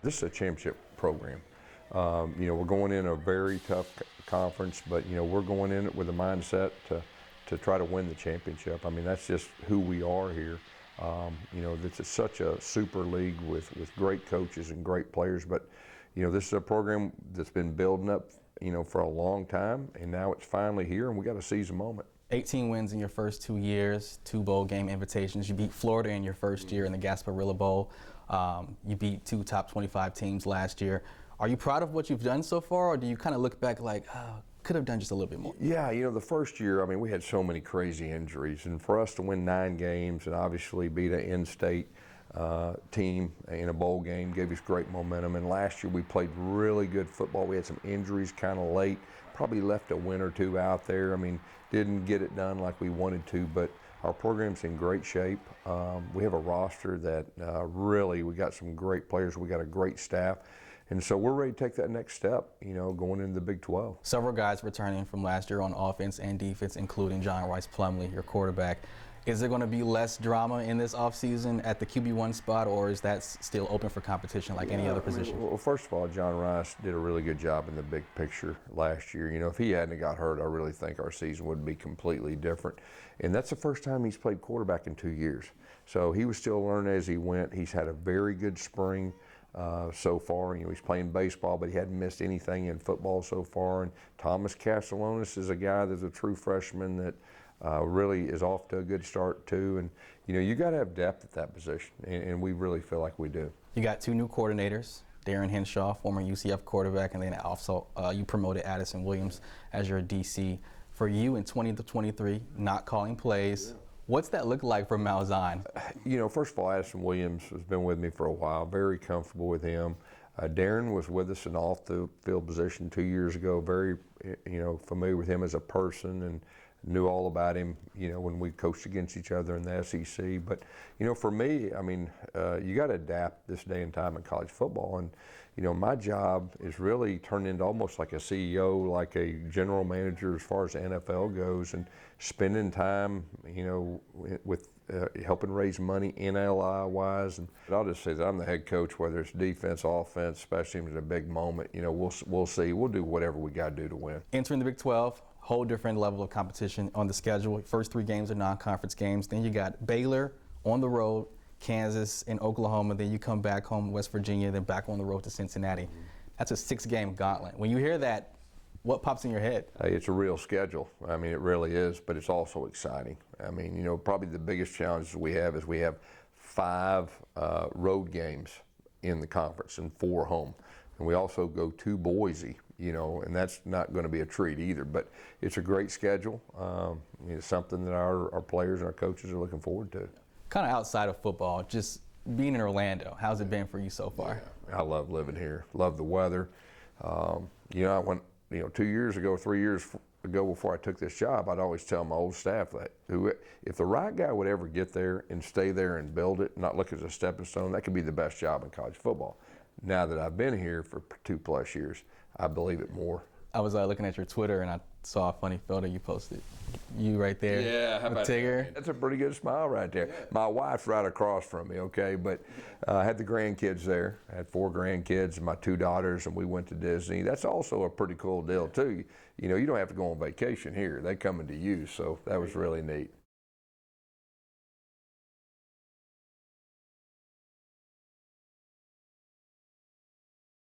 This is a championship program. We're going in a very tough conference, but we're going in it with a mindset to try to win the championship. I mean, that's just who we are here. This is such a super league with great coaches and great players, but this is a program that's been building up for a long time, and now it's finally here, and we got to seize the moment. 18 wins in your first 2 years, 2 bowl game invitations. You beat Florida in your first year in the Gasparilla Bowl. You beat 2 top 25 teams last year. Are you proud of what you've done so far, or do you kind of look back like, oh, could have done just a little bit more? Yeah, the first year, I mean, we had so many crazy injuries, and for us to win 9 games and obviously beat an in-state team in a bowl game gave us great momentum. And last year we played really good football. We had some injuries kind of late, probably left a win or 2 out there. I mean, didn't get it done like we wanted to, but our program's in great shape. We have a roster that really, we got some great players. We got a great staff. And so we're ready to take that next step, going into the Big 12. Several guys returning from last year on offense and defense, including John Rice Plumlee, your quarterback. Is there going to be less drama in this offseason at the QB1 spot, or is that still open for competition like any other position? Well, first of all, John Rice did a really good job in the big picture last year. If he hadn't got hurt, I really think our season would be completely different. And that's the first time he's played quarterback in 2 years. So he was still learning as he went. He's had a very good spring so far. He's playing baseball, but he hadn't missed anything in football so far. And Thomas Castellanos is a guy that's a true freshman that really is off to a good start too. And you got to have depth at that position, and we really feel like we do. You got 2 new coordinators, Darren Henshaw, former UCF quarterback, and then also you promoted Addison Williams as your DC. For you in 2023, not calling plays, what's that look like for Malzahn? First of all, Addison Williams has been with me for a while, very comfortable with him. Darren was with us in off the field position 2 years ago, very familiar with him as a person, and knew all about him, when we coached against each other in the SEC. But, for me, I mean, you got to adapt this day and time in college football. And, my job is really turned into almost like a CEO, like a general manager as far as the NFL goes, and spending time, with helping raise money NLI-wise. And I'll just say that I'm the head coach, whether it's defense, offense, special teams in a big moment. We'll see. We'll do whatever we got to do to win. Entering the Big 12, whole different level of competition on the schedule. First 3 games are non-conference games. Then you got Baylor on the road, Kansas and Oklahoma. Then you come back home to West Virginia, then back on the road to Cincinnati. That's a 6-game gauntlet. When you hear that, what pops in your head? It's a real schedule. I mean, it really is, but it's also exciting. I mean, probably the biggest challenge we have is we have 5 road games in the conference and 4 home. And we also go to Boise, and that's not going to be a treat either. But it's a great schedule. It's something that our players and our coaches are looking forward to. Kind of outside of football, just being in Orlando, how's it been for you so far? Yeah, I love living here. Love the weather. I went, 2 years ago, 3 years ago before I took this job, I'd always tell my old staff that if the right guy would ever get there and stay there and build it, not look as a stepping stone, that could be the best job in college football. Now that I've been here for 2+ years, I believe it more. I was looking at your Twitter and I saw a funny photo you posted. You right there, yeah, how about Tigger. That? That's a pretty good smile right there. Yeah. My wife's right across from me, okay, but I had the grandkids there. I had 4 grandkids and my 2 daughters, and we went to Disney. That's also a pretty cool deal too. You don't have to go on vacation here. They come into you, so that was really neat.